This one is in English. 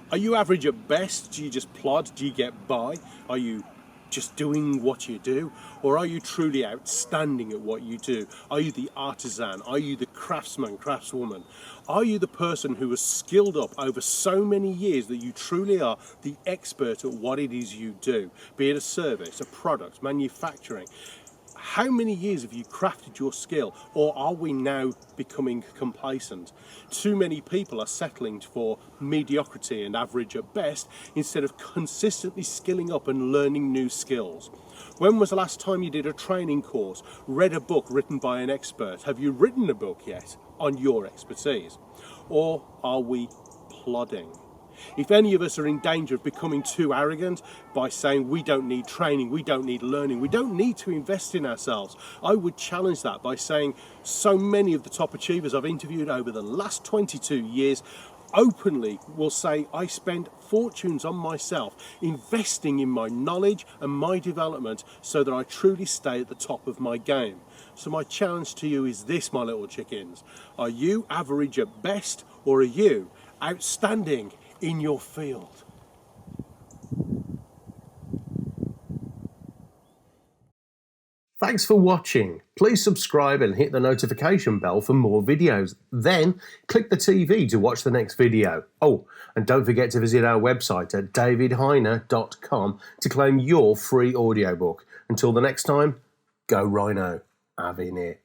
Are you average at best? Do you just plod? Do you get by? Are you just doing what you do? Or are you truly outstanding at what you do? Are you the artisan? Are you the craftsman, craftswoman? Are you the person who has skilled up over so many years that you truly are the expert at what it is you do? Be it a service, a product, manufacturing. How many years have you crafted your skill, or are we now becoming complacent? Too many people are settling for mediocrity and average at best instead of consistently skilling up and learning new skills. When was the last time you did a training course, read a book written by an expert? Have you written a book yet on your expertise? Or are we plodding? If any of us are in danger of becoming too arrogant by saying we don't need training, we don't need learning, we don't need to invest in ourselves, I would challenge that by saying so many of the top achievers I've interviewed over the last 22 years openly will say I spent fortunes on myself investing in my knowledge and my development so that I truly stay at the top of my game. So my challenge to you is this, my little chickens. Are you average at best, or are you outstanding in your field? Thanks for watching. Please subscribe and hit the notification bell for more videos. Then click the TV to watch the next video. Oh, and don't forget to visit our website at davidhyner.com to claim your free audiobook. Until the next time, go Rhino. Have in it.